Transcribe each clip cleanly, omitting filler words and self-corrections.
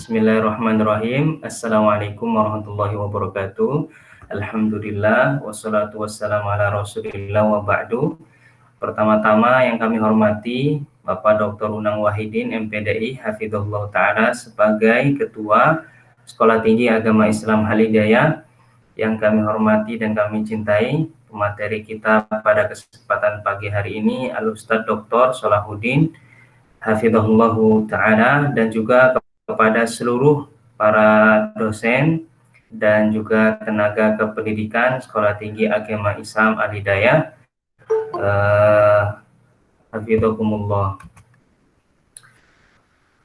Bismillahirrahmanirrahim. Assalamualaikum warahmatullahi wabarakatuh. Alhamdulillah wassalatu wassalamu ala Rasulillah wa ba'du. Pertama-tama yang kami hormati Bapak Dr. Unang Wahidin MPDI Hafizahullah Ta'ala sebagai Ketua Sekolah Tinggi Agama Islam Al-Hidayah. Yang kami hormati dan kami cintai, pemateri kita pada kesempatan pagi hari ini Al-Ustadz Dr. Salahuddin Hafizahullah Ta'ala, dan juga kepada seluruh para dosen dan juga tenaga kependidikan Sekolah Tinggi Agama Islam Al-Hidayah. Hafizakumullah.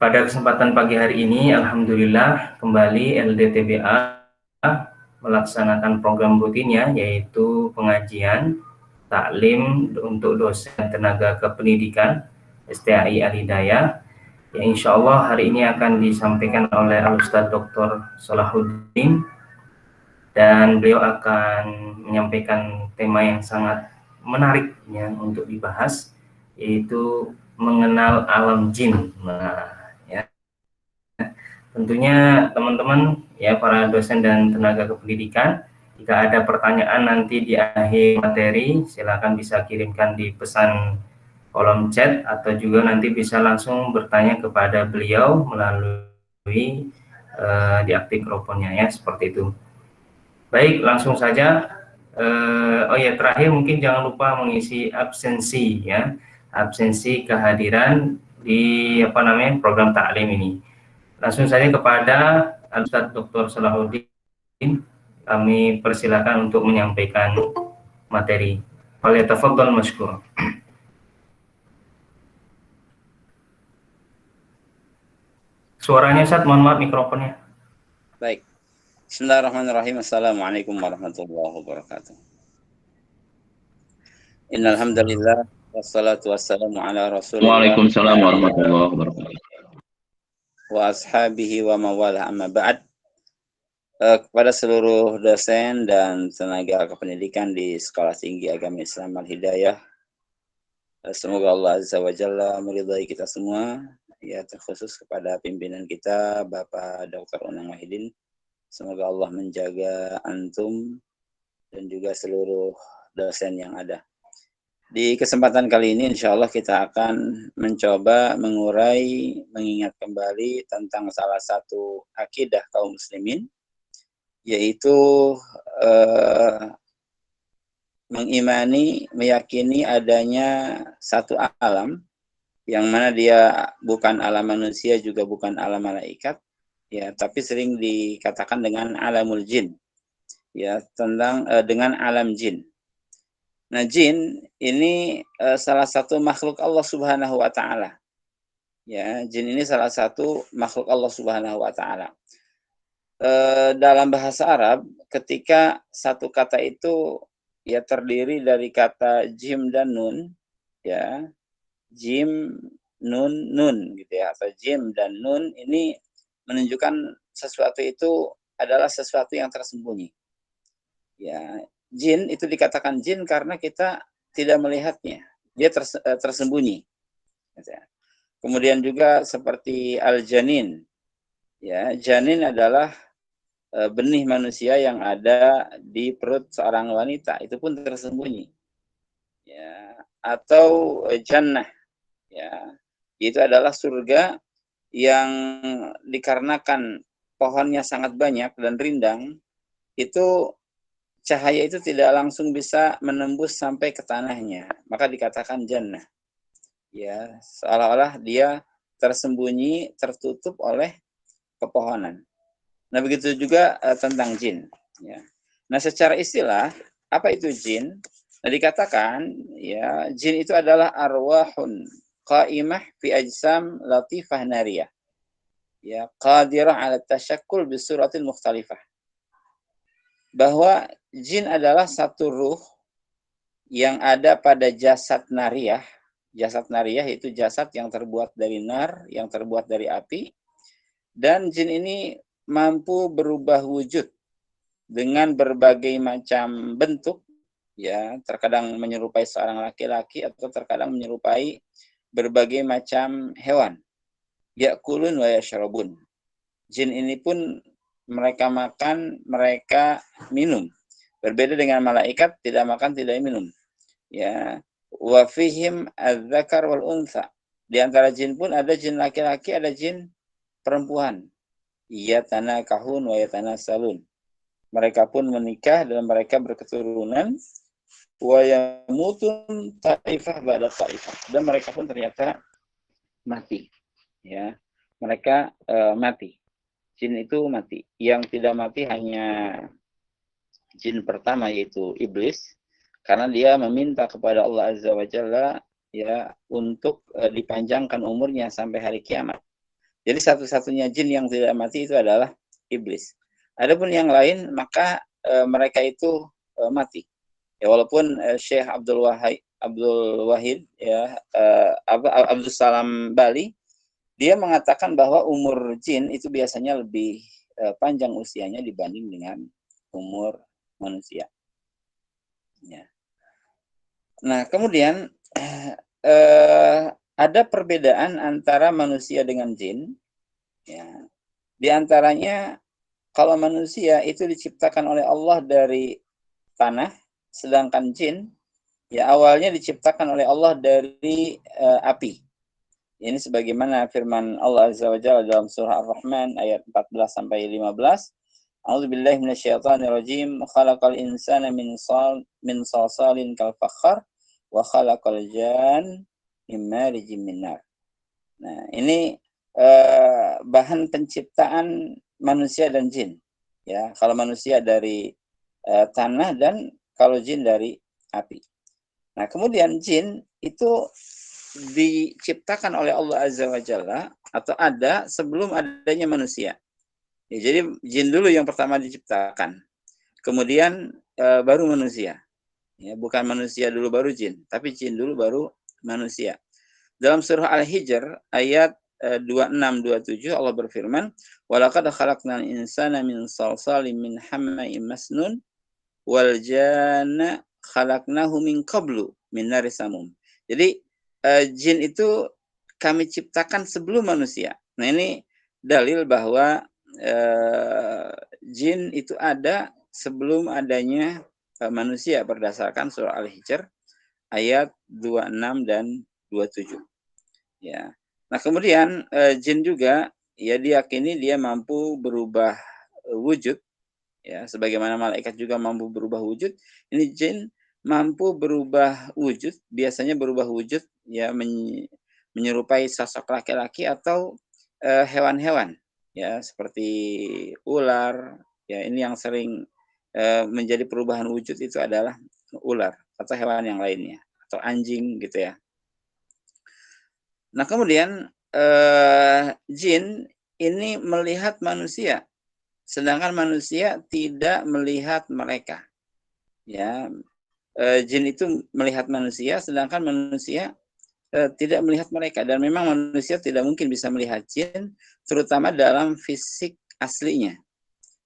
Pada kesempatan pagi hari ini, alhamdulillah kembali LDTBA melaksanakan program rutinnya, yaitu pengajian taklim untuk dosen tenaga kependidikan STAI Al-Hidayah. Ya, insya Allah hari ini akan disampaikan oleh Al-Ustadz Dr. Salahuddin, dan beliau akan menyampaikan tema yang sangat menarik ya untuk dibahas, yaitu mengenal alam jin. Nah, ya, tentunya teman-teman ya para dosen dan tenaga kependidikan, jika ada pertanyaan nanti di akhir materi, silakan bisa kirimkan di pesan kolom chat, atau juga nanti bisa langsung bertanya kepada beliau melalui di aktif mikrofonnya ya, seperti itu. Baik, langsung saja. Oh ya, terakhir mungkin jangan lupa mengisi absensi ya, absensi kehadiran di program taklim ini. Langsung saja kepada Ustadz Dr. Salahuddin, kami persilakan untuk menyampaikan materi. Falyatafaddal masykur. Suaranya Ustaz, mohon maaf mikrofonnya. Baik. Bismillahirrahmanirrahim. Assalamualaikum warahmatullahi wabarakatuh. Innal hamdalillah wassalatu wassalamu ala Rasulillah. Waalaikumsalam warahmatullahi wabarakatuh. Wa ashabihi wa mawalah, amma ba'd. Kepada seluruh dosen dan tenaga kependidikan di Sekolah Tinggi Agama Islam Al-Hidayah, semoga Allah Azza wa Jalla meridai kita semua. Ya, terkhusus kepada pimpinan kita Bapak Dr. Unang Wahidin, semoga Allah menjaga antum dan juga seluruh dosen yang ada. Di kesempatan kali ini insya Allah kita akan mencoba mengurai, mengingat kembali tentang salah satu akidah kaum muslimin, yaitu mengimani, meyakini adanya satu alam yang mana dia bukan alam manusia juga bukan alam malaikat, ya, tapi sering dikatakan dengan alamul jin, ya, tentang dengan alam jin. Nah, jin ini salah satu makhluk Allah Subhanahu wa Ta'ala. Ya, jin ini salah satu makhluk Allah Subhanahu wa Ta'ala. Dalam bahasa Arab, ketika satu kata itu ya terdiri dari kata jim dan nun, ya, jim, nun gitu ya, atau jim dan nun ini menunjukkan sesuatu itu adalah sesuatu yang tersembunyi. Ya, jin itu dikatakan jin karena kita tidak melihatnya, dia tersembunyi. Gitu ya. Kemudian juga seperti al-janin. Ya, janin adalah benih manusia yang ada di perut seorang wanita, itu pun tersembunyi. Ya, atau jannah. Ya, itu adalah surga yang dikarenakan pohonnya sangat banyak dan rindang, itu cahaya itu tidak langsung bisa menembus sampai ke tanahnya, maka dikatakan jannah. Ya, seolah-olah dia tersembunyi, tertutup oleh pepohonan. Nah, begitu juga tentang jin. Ya. Nah, secara istilah, apa itu jin? Nah, dikatakan ya jin itu adalah arwahun qaimah fi ajsam latifah nariyah. Ya, qadirah 'ala tasyakkul bi suratil mukhtalifah. Bahwa jin adalah satu ruh yang ada pada jasad nariyah. Jasad nariyah itu jasad yang terbuat dari nar, yang terbuat dari api. Dan jin ini mampu berubah wujud dengan berbagai macam bentuk, ya, terkadang menyerupai seorang laki-laki atau terkadang menyerupai berbagai macam hewan. Ya'kulun wa yashrabun. Jin ini pun mereka makan, mereka minum. Berbeda dengan malaikat, tidak makan, tidak minum. Ya, wa fihim adzakar wal untha. Di antara jin pun ada jin laki-laki, ada jin perempuan. Yatanakahun wa yatanasalun. Mereka pun menikah dan mereka berketurunan. Wa yamutun ta'ifah ba'da ta'ifah. Dan mereka pun ternyata mati. Ya, mereka mati. Jin itu mati. Yang tidak mati hanya jin pertama, yaitu iblis, karena dia meminta kepada Allah Azza wa Jalla ya untuk dipanjangkan umurnya sampai hari kiamat. Jadi satu-satunya jin yang tidak mati itu adalah iblis. Adapun yang lain maka mereka itu mati. Ya, walaupun Syekh Abdul Wahid ya Abdul Salam Bali, dia mengatakan bahwa umur jin itu biasanya lebih panjang usianya dibanding dengan umur manusia. Ya. Nah, kemudian ada perbedaan antara manusia dengan jin. Ya. Di antaranya, kalau manusia itu diciptakan oleh Allah dari tanah, sedangkan jin ya awalnya diciptakan oleh Allah dari api. Ini sebagaimana firman Allah Azza wa Jalla dalam surah Ar-Rahman ayat 14 sampai 15. A'udzubillahi minasyaitonirrajim. Khalaqal insana min salsalin kal fakhar wa khalaqal jan min marijim min nar. Nah, ini bahan penciptaan manusia dan jin. Ya, kalau manusia dari tanah dan kalau jin dari api. Nah, kemudian jin itu diciptakan oleh Allah Azza wa Jalla atau ada sebelum adanya manusia. Ya, jadi jin dulu yang pertama diciptakan. Kemudian baru manusia. Ya, bukan manusia dulu baru jin, tapi jin dulu baru manusia. Dalam surah Al-Hijr ayat 26-27 Allah berfirman, "Walaqad khalaqnal insana min salsalin min hamma'in masnun wal janna khalaqnahu min qablu min nari samum." Jadi jin itu kami ciptakan sebelum manusia. Nah, ini dalil bahwa jin itu ada sebelum adanya manusia berdasarkan surah Al-Hijr ayat 26 dan 27. Ya. Nah, kemudian jin juga ya diyakini dia mampu berubah wujud, ya sebagaimana malaikat juga mampu berubah wujud. Ini jin mampu berubah wujud, biasanya berubah wujud ya menyerupai sosok laki-laki atau hewan-hewan ya seperti ular. Ya, ini yang sering menjadi perubahan wujud itu adalah ular atau hewan yang lainnya atau anjing gitu ya. Nah, kemudian jin ini melihat manusia, sedangkan manusia tidak melihat mereka. Ya, jin itu melihat manusia, sedangkan manusia tidak melihat mereka. Dan memang manusia tidak mungkin bisa melihat jin, terutama dalam fisik aslinya.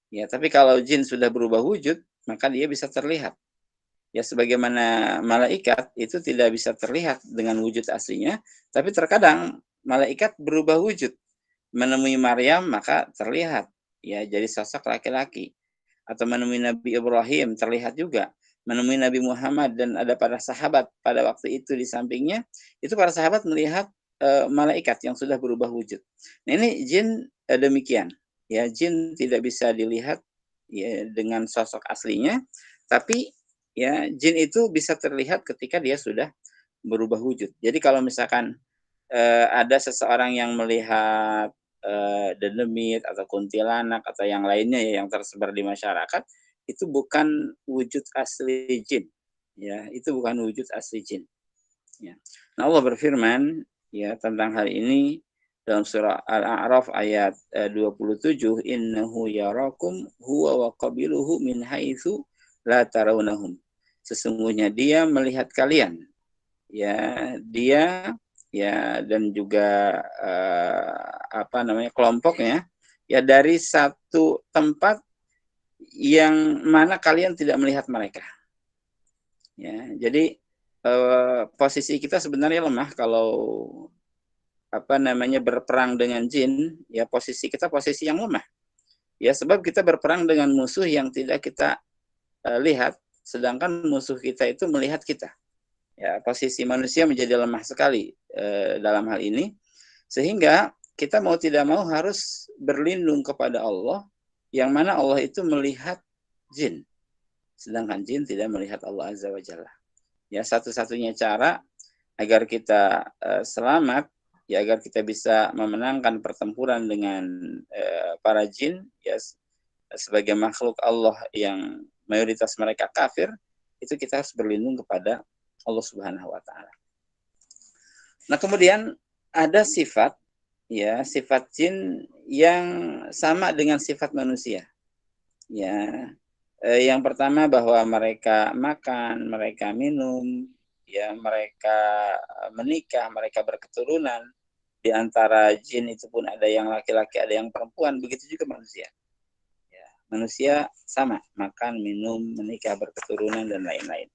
Ya, tapi kalau jin sudah berubah wujud, maka dia bisa terlihat. Ya, sebagaimana malaikat itu tidak bisa terlihat dengan wujud aslinya, tapi terkadang malaikat berubah wujud. Menemui Maryam maka terlihat ya jadi sosok laki-laki. Atau menemui Nabi Ibrahim terlihat juga. Menemui Nabi Muhammad dan ada para sahabat pada waktu itu di sampingnya, itu para sahabat melihat malaikat yang sudah berubah wujud. Nah, ini jin demikian. Ya, jin tidak bisa dilihat ya dengan sosok aslinya, tapi ya jin itu bisa terlihat ketika dia sudah berubah wujud. Jadi kalau misalkan ada seseorang yang melihat dedemit atau kuntilanak atau yang lainnya ya yang tersebar di masyarakat, itu bukan wujud asli jin. Ya, itu bukan wujud asli jin. Ya. Nah, Allah berfirman ya tentang hal ini dalam surah Al-A'raf ayat 27, "Innahu yarakum huwa wa qabiluhu min haitsu la tarawnahum." Sesungguhnya dia melihat kalian. Ya, dia ya dan juga kelompoknya ya dari satu tempat yang mana kalian tidak melihat mereka. Ya, jadi posisi kita sebenarnya lemah kalau berperang dengan jin, ya posisi kita posisi yang lemah. Ya, sebab kita berperang dengan musuh yang tidak kita lihat, sedangkan musuh kita itu melihat kita. Ya, posisi manusia menjadi lemah sekali dalam hal ini, sehingga kita mau tidak mau harus berlindung kepada Allah, yang mana Allah itu melihat jin, sedangkan jin tidak melihat Allah Azza wa Jalla. Ya, satu-satunya cara agar kita selamat, ya agar kita bisa memenangkan pertempuran dengan para jin, ya sebagai makhluk Allah yang mayoritas mereka kafir, itu kita harus berlindung kepada Allah Subhanahu wa taala. Nah, kemudian ada sifat, ya, sifat jin yang sama dengan sifat manusia. Ya, yang pertama bahwa mereka makan, mereka minum, ya, mereka menikah, mereka berketurunan. Di antara jin itu pun ada yang laki-laki, ada yang perempuan, begitu juga manusia. Ya, manusia sama, makan, minum, menikah, berketurunan, dan lain-lain.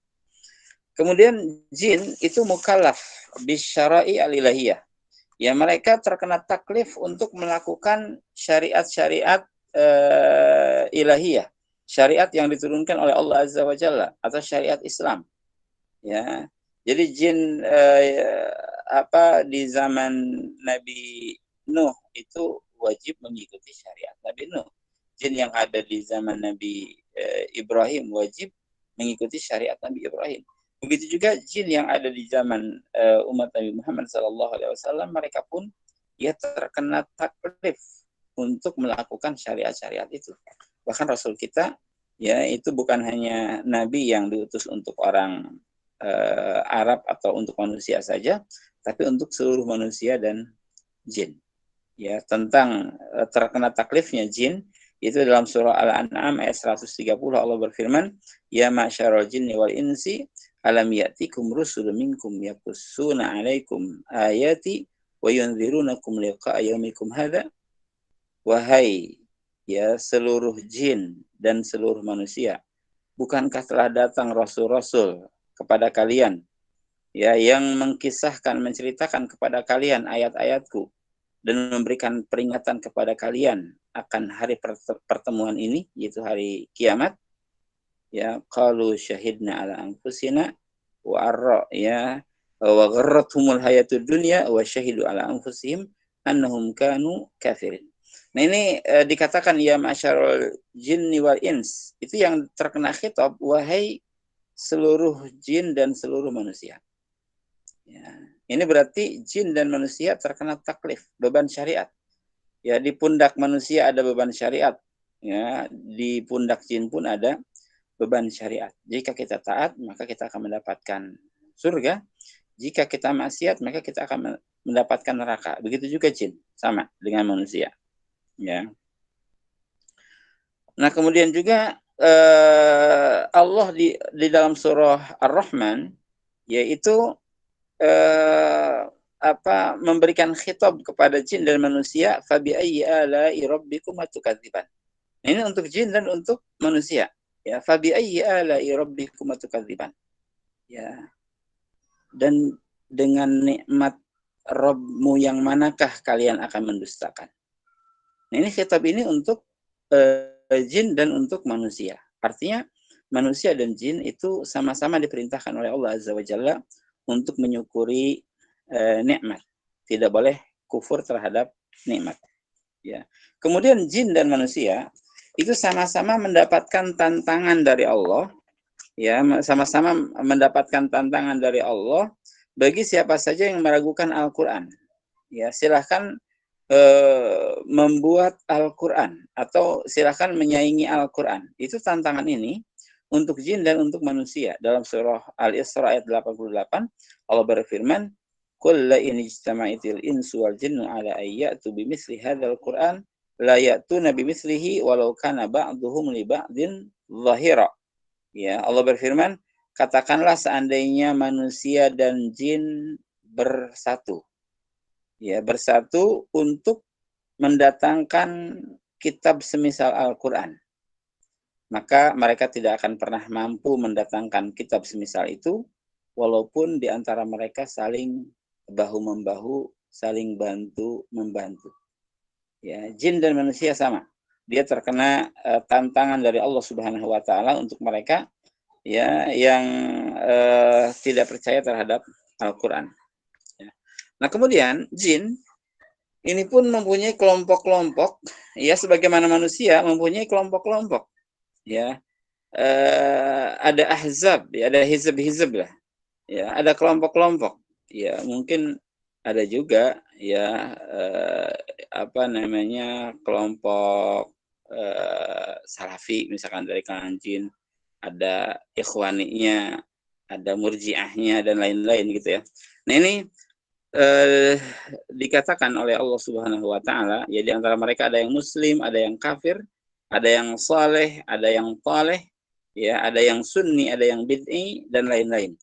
Kemudian jin itu mukallaf bisyara'i al-ilahiyah. Ya, mereka terkena taklif untuk melakukan syariat-syariat ilahiyah, syariat yang diturunkan oleh Allah Azza wa Jalla atau syariat Islam. Ya, jadi jin di zaman Nabi Nuh itu wajib mengikuti syariat Nabi Nuh. Jin yang ada di zaman Nabi Ibrahim wajib mengikuti syariat Nabi Ibrahim. Begitu juga jin yang ada di zaman umat Nabi Muhammad SAW, mereka pun ya terkena taklif untuk melakukan syariat-syariat itu. Bahkan Rasul kita ya itu bukan hanya Nabi yang diutus untuk orang Arab atau untuk manusia saja, tapi untuk seluruh manusia dan jin. Ya, tentang terkena taklifnya jin itu dalam surah Al-An'am ayat 130 Allah berfirman, ya ma'syarul jinni wal insi alam ya'tikum rusulun minkum yaqussuna 'alaikum ayati wa yunzirunakum liqa'a yaumikum hadza. Wahai ya seluruh jin dan seluruh manusia, bukankah telah datang rasul-rasul kepada kalian ya yang mengisahkan, menceritakan kepada kalian ayat-ayatku dan memberikan peringatan kepada kalian akan hari pertemuan ini, yaitu hari kiamat. Ya, qalu syahidna ala anfusina wa arra ya wa gharrathumul hayatud dunya wa syahidu ala anfusihim annahum kanu kafirin. Nah, ini dikatakan ya ma'syarul jinni wal ins, itu yang terkena khitab, wahai seluruh jin dan seluruh manusia. Ya, ini berarti jin dan manusia terkena taklif, beban syariat. Ya, di pundak manusia ada beban syariat. Ya, di pundak jin pun ada beban syariat. Jika kita taat, maka kita akan mendapatkan surga. Jika kita maksiat, maka kita akan mendapatkan neraka. Begitu juga jin, sama dengan manusia. Ya. Nah, kemudian juga Allah di dalam surah Ar-Rahman yaitu memberikan khitab kepada jin dan manusia, fabi ayyi ala'i rabbikuma tukadziban. Ini untuk jin dan untuk manusia. Ya, fabi ayyi ala'i rabbikuma tukadziban. Ya. Dan dengan nikmat Rabbmu yang manakah kalian akan mendustakan? Nah, ini khitab ini untuk jin dan untuk manusia. Artinya manusia dan jin itu sama-sama diperintahkan oleh Allah Azza wa Jalla untuk menyukuri nikmat. Tidak boleh kufur terhadap nikmat. Ya. Kemudian jin dan manusia itu sama-sama mendapatkan tantangan dari Allah. Ya, sama-sama mendapatkan tantangan dari Allah bagi siapa saja yang meragukan Al-Qur'an. Ya, silahkan membuat Al-Quran atau silahkan menyaingi Al-Quran. Itu tantangan ini untuk jin dan untuk manusia. Dalam surah Al-Isra ayat 88 Allah berfirman, "Qul la in ijtama'atil insu wal jinnu ala ayyatu bimithli hadzal Qur'an la ya'tuna bimithlihi walau kana ba'dhuhum li ba'din dhahira." Ya, Allah berfirman, katakanlah seandainya manusia dan jin bersatu. Ya, bersatu untuk mendatangkan kitab semisal Al-Quran. Maka mereka tidak akan pernah mampu mendatangkan kitab semisal itu, walaupun di antara mereka saling bahu-membahu, saling bantu membantu. Ya, jin dan manusia sama. Dia terkena tantangan dari Allah Subhanahu wa taala untuk mereka ya yang tidak percaya terhadap Al-Qur'an. Ya. Nah, kemudian jin ini pun mempunyai kelompok-kelompok, ya sebagaimana manusia mempunyai kelompok-kelompok. Ya, ada ahzab, ya, ada hizb-hizb lah. Ya, ada kelompok-kelompok. Ya, mungkin ada juga ya apa namanya kelompok salafi misalkan dari kalangan jin, ada ikhwaninya, ada murjiahnya dan lain-lain gitu ya. Nah, ini dikatakan oleh Allah Subhanahu wa taala, ya di antara mereka ada yang muslim, ada yang kafir, ada yang saleh, ada yang taleh, ya, ada yang sunni, ada yang bid'i dan lain-lain.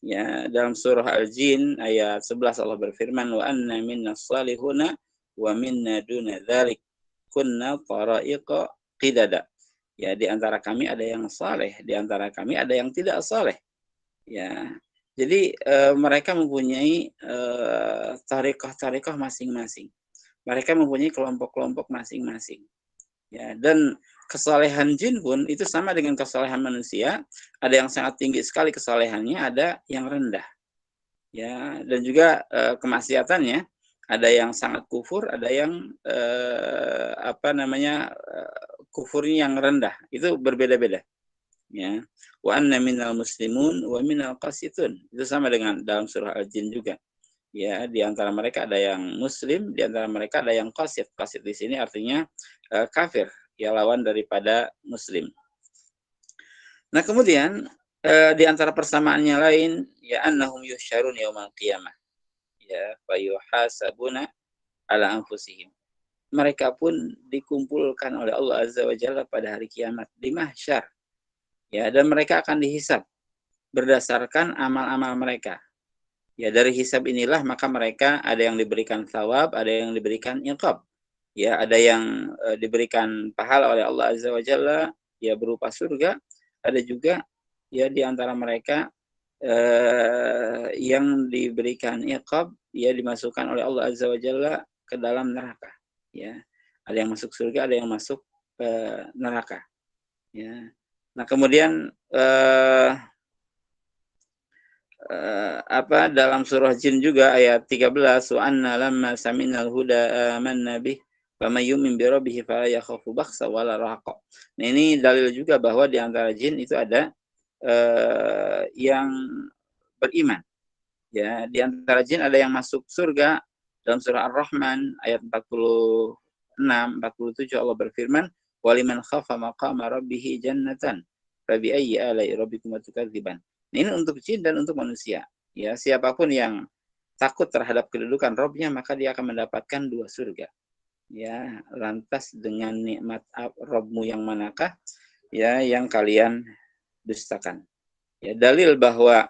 Ya, dalam surah Al-Jin ayat 11 Allah berfirman, wa anna minna salihuna wa minna duna dzalik kunna tara'iqa qidada. Ya, di antara kami ada yang saleh, di antara kami ada yang tidak saleh. Ya. Jadi mereka mempunyai tarekat-tarekat masing-masing. Mereka mempunyai kelompok-kelompok masing-masing. Ya, dan kesalehan jin pun itu sama dengan kesalehan manusia. Ada yang sangat tinggi sekali kesalehannya, ada yang rendah. Ya, dan juga kemaksiatannya ada yang sangat kufur, ada yang apa namanya kufurnya yang rendah. Itu berbeda-beda. Ya, wa anna minal muslimun wa minal qasitun. Itu sama dengan dalam surah Al-Jin juga. Ya, di antara mereka ada yang muslim, di antara mereka ada yang qasit. Qasit di sini artinya kafir, ya lawan daripada muslim. Nah, kemudian di antara persamaannya lain, ya annahum yusyarun yaumal qiyamah. Ya, fa yuhasabuna ala anfusihim. Mereka pun dikumpulkan oleh Allah Azza wa Jalla pada hari kiamat di mahsyar. Ya, dan mereka akan dihisab berdasarkan amal-amal mereka. Ya, dari hisab inilah maka mereka ada yang diberikan thawab, ada yang diberikan iqab. Ya, ada yang diberikan pahala oleh Allah Azza wa Jalla ya berupa surga, ada juga ya di antara mereka yang diberikan iqab ya dimasukkan oleh Allah Azza wa Jalla ke dalam neraka. Ya. Ada yang masuk surga, ada yang masuk neraka. Ya. Nah, kemudian apa dalam surah Jin juga ayat 13, wa anna lamma sami'nal huda amanna bih wa may yu'min bi rabbih fala yakhafu bakhsa wala rahaqa. Nah, ini dalil juga bahwa di antara jin itu ada yang beriman. Ya, di antara jin ada yang masuk surga. Dalam surah Ar-Rahman ayat 46, 47 Allah berfirman, waliman khafa maqama rabbih jannatan fabi ayyi ala'i rabbikum tukadziban. Ini untuk jin dan untuk manusia. Ya, siapapun yang takut terhadap kedudukan Rabb-nya maka dia akan mendapatkan 2 surga. Ya, lantas dengan nikmat Rabb-mu yang manakah ya yang kalian dustakan? Ya, dalil bahwa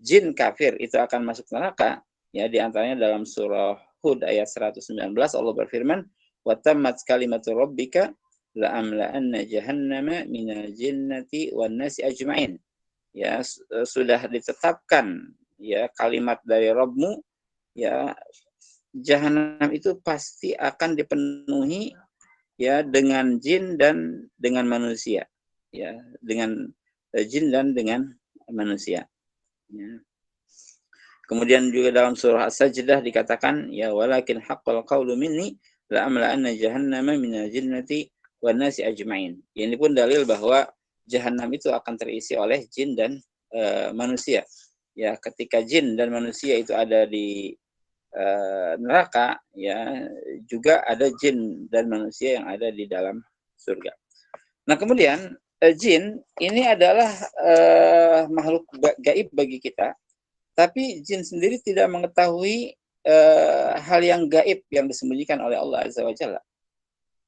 jin kafir itu akan masuk neraka ya di antaranya dalam surah Hud ayat 119 Allah berfirman, wa tammat kalimatu rabbika la amla'anna jahannama minal jinnati wan nasi ajma'in. Ya, sudah ditetapkan ya kalimat dari Rabb-mu ya jahanam itu pasti akan dipenuhi ya dengan jin dan dengan manusia. Ya, dengan jin dan dengan manusia. Ya. Kemudian juga dalam surah As-Sajdah dikatakan ya walakin haqqal qawlu minni la amla'anna jahannama minal jinnati wan nasi ajma'in. Ini pun dalil bahwa jahanam itu akan terisi oleh jin dan manusia. Ya, ketika jin dan manusia itu ada di neraka, ya juga ada jin dan manusia yang ada di dalam surga. Nah, kemudian jin ini adalah makhluk gaib bagi kita. Tapi jin sendiri tidak mengetahui hal yang gaib yang disembunyikan oleh Allah Azza wa Jalla.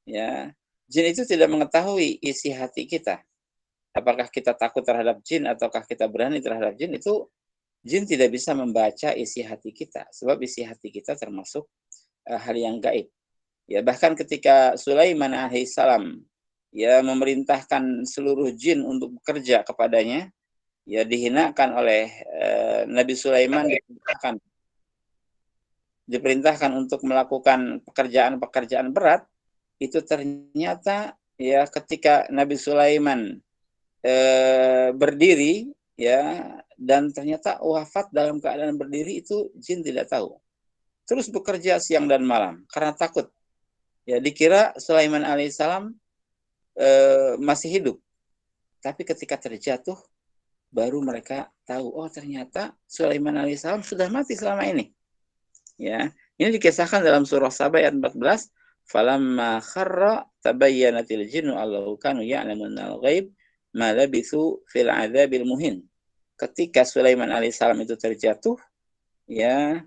Ya, jin itu tidak mengetahui isi hati kita. Apakah kita takut terhadap jin ataukah kita berani terhadap jin, itu jin tidak bisa membaca isi hati kita. Sebab isi hati kita termasuk hal yang gaib. Ya, bahkan ketika Sulaiman alaihissalam ya memerintahkan seluruh jin untuk bekerja kepadanya, ya dihinakan oleh Nabi Sulaiman, diperintahkan untuk melakukan pekerjaan-pekerjaan berat, itu ternyata ya ketika Nabi Sulaiman berdiri ya, dan ternyata wafat dalam keadaan berdiri, itu jin tidak tahu. Terus bekerja siang dan malam karena takut. Ya, dikira Sulaiman alaihissalam masih hidup. Tapi ketika terjatuh, baru mereka tahu, oh ternyata Sulaiman alaihissalam sudah mati selama ini. Ya, ini dikisahkan dalam surah Saba ayat 14. Falamma kharra tabayyanatil jinnu allahu kanu ya'lamunal ghaib ma labithu fil adzabil muhin. Ketika Sulaiman alaihissalam itu terjatuh, ya,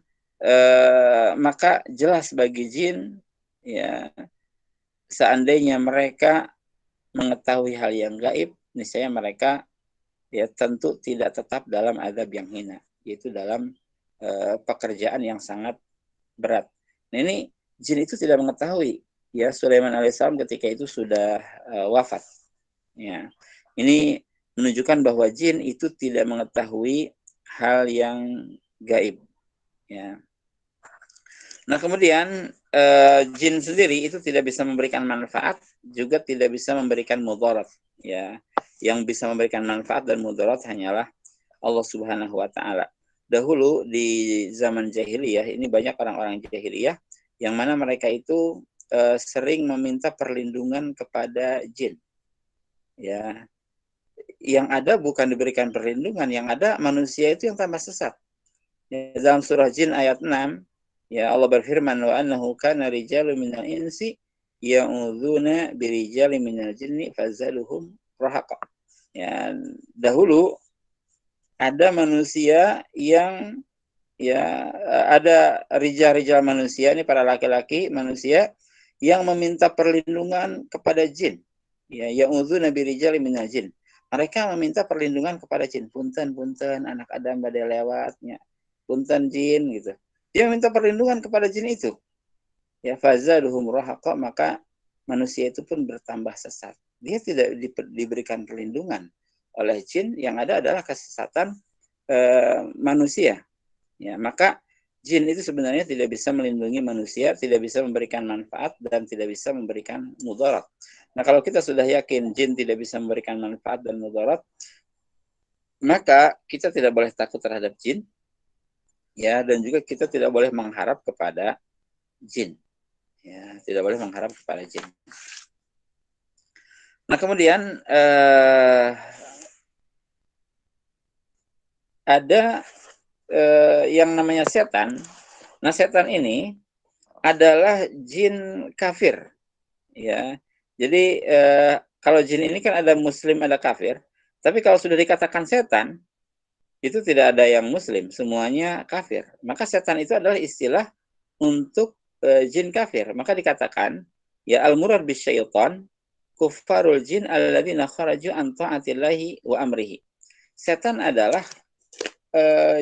maka jelas bagi jin, ya, seandainya mereka mengetahui hal yang gaib, niscaya mereka ya tentu tidak tetap dalam azab yang hina, yaitu dalam pekerjaan yang sangat berat. Nah, ini jin itu tidak mengetahui ya Sulaiman alaihissalam ketika itu sudah wafat. Ya, ini menunjukkan bahwa jin itu tidak mengetahui hal yang gaib. Ya. Nah, kemudian jin sendiri itu tidak bisa memberikan manfaat, juga tidak bisa memberikan mudarat. Ya, yang bisa memberikan manfaat dan mudarat hanyalah Allah Subhanahu wa Ta'ala. Dahulu di zaman jahiliyah, ini banyak orang-orang jahiliyah yang mana mereka itu sering meminta perlindungan kepada jin. Ya, yang ada bukan diberikan perlindungan, yang ada manusia itu yang tambah sesat. Ya, dalam surah Jin ayat 6, ya Allah berfirman, wa annahu kana rijalun minal insi ya'udzuna birijali minal jinni fazaluhum rahaqa. Ya, dahulu ada manusia yang ya ada rijal-rijal manusia, ini para laki-laki manusia yang meminta perlindungan kepada jin. Ya, ya'udzuna birijali minal jin. Mereka meminta perlindungan kepada jin. Punten anak Adam badai lewatnya. Punten jin gitu. Dia minta perlindungan kepada jin itu. Ya, fazaluhum rahaqa, maka manusia itu pun bertambah sesat. Dia tidak diberikan perlindungan oleh jin, yang ada adalah kesesatan manusia. Ya, maka jin itu sebenarnya tidak bisa melindungi manusia, tidak bisa memberikan manfaat, dan tidak bisa memberikan mudarat. Nah, kalau kita sudah yakin jin tidak bisa memberikan manfaat dan mudarat, maka kita tidak boleh takut terhadap jin, ya, dan juga kita tidak boleh mengharap kepada jin. Ya, tidak boleh mengharap kepada jin. Nah, kemudian ada yang namanya setan. Nah, setan ini adalah jin kafir. Ya, jadi kalau jin ini kan ada muslim, ada kafir. Tapi kalau sudah dikatakan setan, itu tidak ada yang muslim, semuanya kafir. Maka setan itu adalah istilah untuk jin kafir. Maka dikatakan, ya al-murad bisyaitan kuffarul jin alladzina kharaju an ta'atillahi wa amrihi. Setan adalah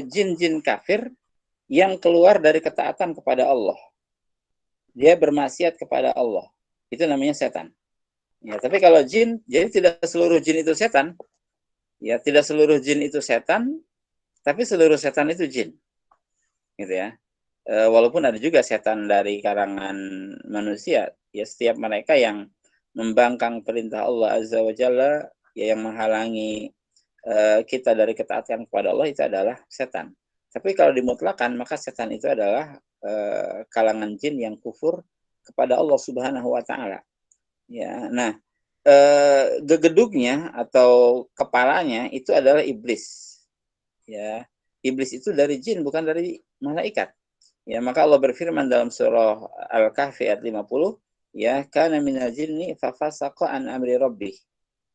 jin-jin kafir yang keluar dari ketaatan kepada Allah. Dia bermaksiat kepada Allah. Itu namanya setan. Ya, tapi kalau jin, jadi tidak seluruh jin itu setan. Ya, tidak seluruh jin itu setan, tapi seluruh setan itu jin. Gitu ya. Walaupun ada juga setan dari karangan manusia, ya setiap mereka yang membangkang perintah Allah Azza wa Jalla, ya yang menghalangi kita dari ketaatan kepada Allah, itu adalah setan. Tapi kalau dimutlakan, maka setan itu adalah kalangan jin yang kufur kepada Allah Subhanahu wa Ta'ala. Ya, nah, gegedugnya atau kepalanya itu adalah iblis. Ya, iblis itu dari jin, bukan dari malaikat. Ya, maka Allah berfirman dalam surah Al-Kahfi ayat 50, ya, kana minal jinni fafasaqa an amri rabbih.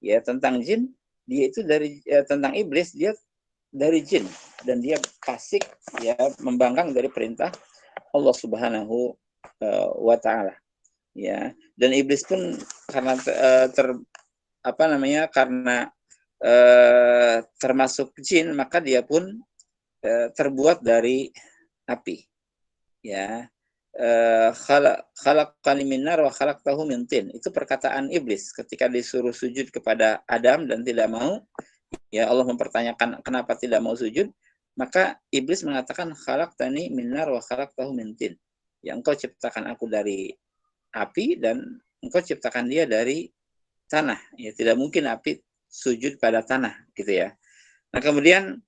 Ya, tentang jin, dia itu dari tentang iblis, dia dari jin, dan dia fasik, ya, membangkang dari perintah Allah Subhanahu wa Ta'ala. Ya, dan iblis pun karena karena termasuk jin, maka dia pun terbuat dari api. Ya, khalaqani min nar wa khalaqtahu min tin. Itu perkataan iblis ketika disuruh sujud kepada Adam dan tidak mau. Ya, Allah mempertanyakan kenapa tidak mau sujud. Maka iblis mengatakan khalaqtani min nar wa khalaqtahu min tin. Ya, engkau ciptakan aku dari api dan engkau ciptakan dia dari tanah. Ya, tidak mungkin api sujud pada tanah, gitu ya. Nah, kemudian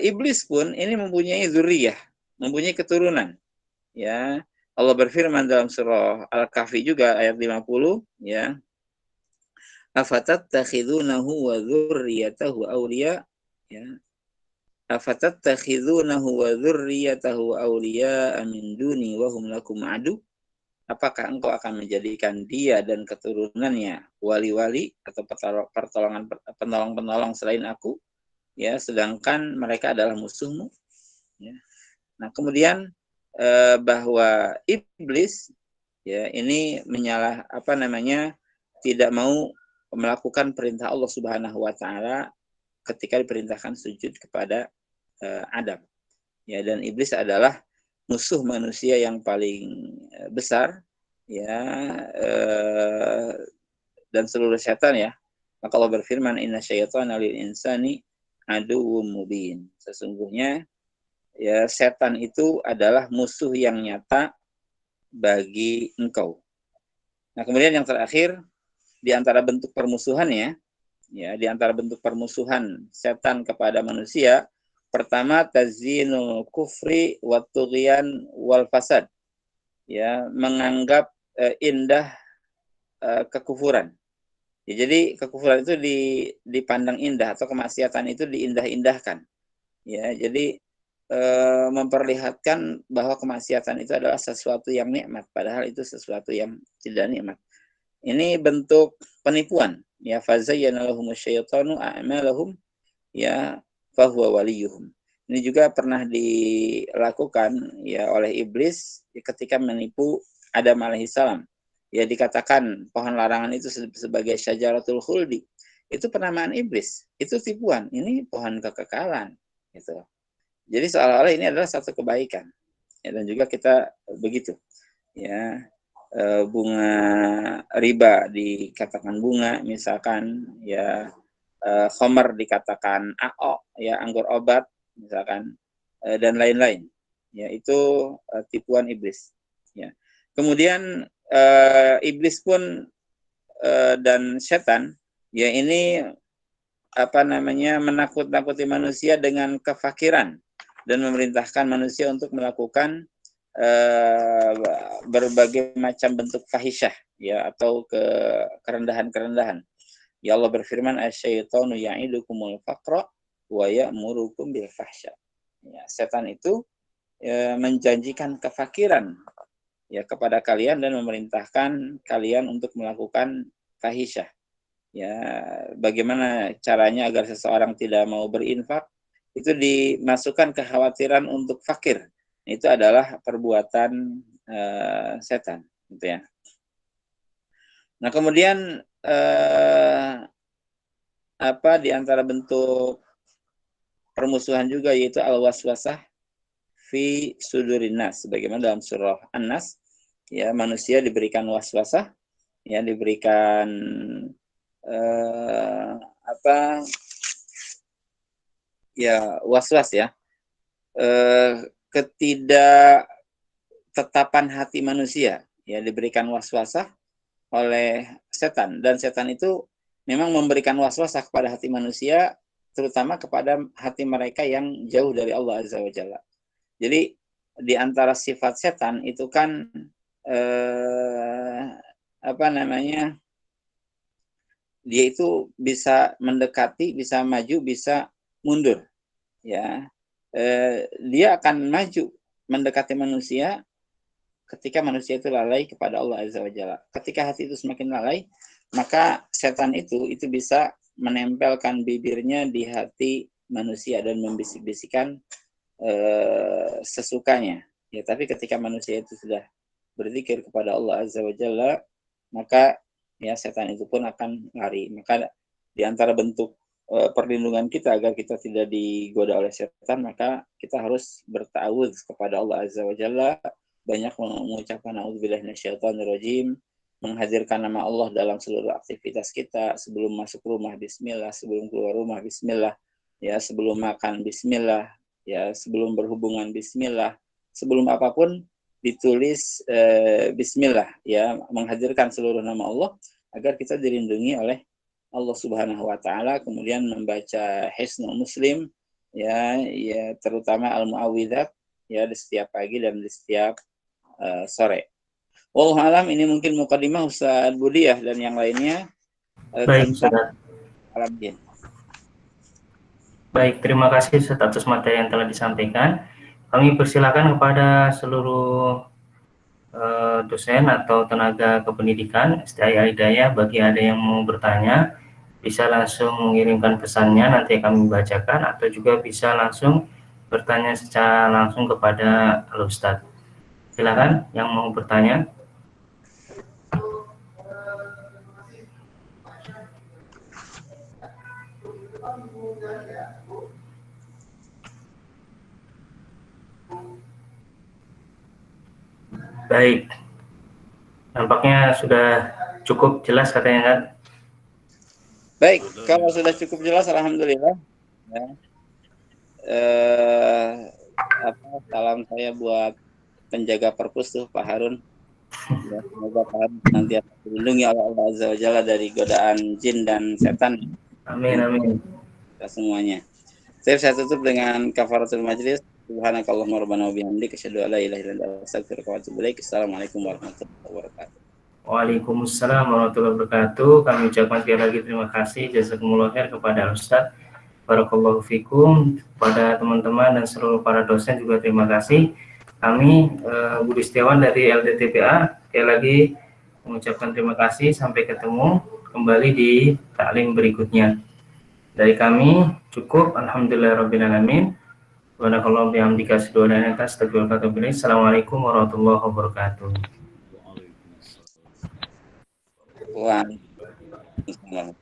iblis pun ini mempunyai dzurriyyah, mempunyai keturunan. Ya, Allah berfirman dalam surah Al-Kahfi juga ayat 50, ya. Afatattakhidunahu wa dzurriyyatahu awliya, ya. Afatattakhidunahu wa dzurriyyatahu awliya min duni wa hum lakum adu. Apakah engkau akan menjadikan dia dan keturunannya wali-wali atau penolong-penolong selain aku, ya, sedangkan mereka adalah musuhmu, ya. Nah, kemudian bahwa iblis, ya, ini tidak mau melakukan perintah Allah Subhanahu wa taala ketika diperintahkan sujud kepada Adam. Ya, dan iblis adalah musuh manusia yang paling besar, ya, dan seluruh setan, ya. Maka Allah berfirman, inna syaitana lil insani aduwwum mubin. Sesungguhnya, ya, setan itu adalah musuh yang nyata bagi engkau. Nah, kemudian yang terakhir, di antara bentuk permusuhannya, ya, di antara bentuk permusuhan setan kepada manusia, pertama tazyinul kufri wa tughyan wal fasad. Ya, menganggap indah kekufuran. Ya, jadi kekufuran itu dipandang indah, atau kemaksiatan itu diindah-indahkan. Ya, jadi memperlihatkan bahwa kemaksiatan itu adalah sesuatu yang nikmat, padahal itu sesuatu yang tidak nikmat. Ini bentuk penipuan. Ya, fazayyana lahumus syaitanu a'malahum, ya, fahuwa waliyuhum. Ini juga pernah dilakukan, ya, oleh iblis ketika menipu Adam alaihissalam. Ya, dikatakan pohon larangan itu sebagai syajaratul khuldi. Itu penamaan iblis. Itu tipuan. Ini pohon kekekalan, gitu. Jadi seolah-olah ini adalah satu kebaikan. Ya, dan juga kita begitu. Ya, bunga riba dikatakan bunga, misalkan, ya, khamar dikatakan AO, ya, anggur obat, misalkan, dan lain-lain. Ya, itu tipuan iblis. Ya. Kemudian iblis pun dan setan, ya, ini menakut-nakuti manusia dengan kefakiran dan memerintahkan manusia untuk melakukan berbagai macam bentuk fahisyah, ya, atau kerendahan-kerendahan. Ya, Allah berfirman, asyaitonu ya'idukumul faqra wa ya'murukum bil fahsya. Ya, setan itu menjanjikan kefakiran, ya, kepada kalian dan memerintahkan kalian untuk melakukan fahisyah. Ya, bagaimana caranya agar seseorang tidak mau berinfak? Itu dimasukkan kekhawatiran untuk fakir. Itu adalah perbuatan setan, gitu ya. Nah, kemudian di antara bentuk permusuhan juga yaitu al-waswasah fi sudurin nas, sebagaimana dalam surah An-Nas, ya, manusia diberikan waswasah, ya, diberikan waswas, ya, ketidaktetapan hati manusia, ya, diberikan waswasah oleh setan, dan setan itu memang memberikan waswasah kepada hati manusia, terutama kepada hati mereka yang jauh dari Allah Azza wa Jalla. Jadi di antara sifat setan itu kan dia itu bisa mendekati, bisa maju, bisa mundur, ya. Dia akan maju mendekati manusia ketika manusia itu lalai kepada Allah Azza wa Jalla. Ketika hati itu semakin lalai, maka setan itu bisa menempelkan bibirnya di hati manusia dan membisik-bisikan sesukanya. Ya, tapi ketika manusia itu sudah berzikir kepada Allah Azza wa Jalla, maka, ya, setan itu pun akan lari. Maka di antara bentuk perlindungan kita agar kita tidak digoda oleh setan, maka kita harus berta'awudz kepada Allah Azza wa Jalla, banyak mengucapkan a'udzubillahi minasyaitonirrajim, menghadirkan nama Allah dalam seluruh aktivitas kita, sebelum masuk rumah bismillah, sebelum keluar rumah bismillah, ya, sebelum makan bismillah, ya sebelum berhubungan bismillah, sebelum apapun ditulis bismillah, ya menghadirkan seluruh nama Allah agar kita dilindungi oleh Allah Subhanahu wa taala, kemudian membaca Hisnul Muslim, ya terutama al-muawwidzat, ya di setiap pagi dan di setiap sore. Wallahu alam, ini mungkin mukadimah Ustaz Budi ya, dan yang lainnya Baik, tentang Ustaz. alam jin. Baik, terima kasih Ustaz atas materi yang telah disampaikan. Kami persilakan kepada seluruh dosen atau tenaga kependidikan STI Al-Hidayah, bagi ada yang mau bertanya bisa langsung mengirimkan pesannya, nanti kami bacakan, atau juga bisa langsung bertanya secara langsung kepada Al-Ustadz. Silakan yang mau bertanya. Baik, nampaknya sudah cukup jelas katanya kan? Baik, kalau sudah cukup jelas, alhamdulillah. Ya. Salam saya buat penjaga perpus tuh Pak Harun. Ya, semoga Pak Harun nanti akan dilindungi oleh Allah Azza wa Jalla dari godaan jin dan setan. Amin, amin. Kita semuanya. Saya tutup dengan kafaratul majlis. Subhanakallahumma rabbana wa bihamdika asyhadu an la ilaha illa anta astaghfiruka wa atubu ilaik. Assalamualaikum warahmatullahi wabarakatuh. Waalaikumsalam warahmatullahi wabarakatuh. Kami ucapkan sekali lagi terima kasih jazakumullah khair kepada Ustadz. Barakallahu fikum, kepada teman-teman dan seluruh para dosen juga terima kasih. Kami Budi Setiawan dari LDTPA sekali lagi mengucapkan terima kasih. Sampai ketemu kembali di taklim berikutnya. Dari kami cukup, alhamdulillahirabbil alamin. Subhanakallah bihamdika asyhadu an la ilaha illa anta astaghfiruka wa atubu ilaik. Assalamualaikum warahmatullahi wabarakatuh. Waalaikumsalam.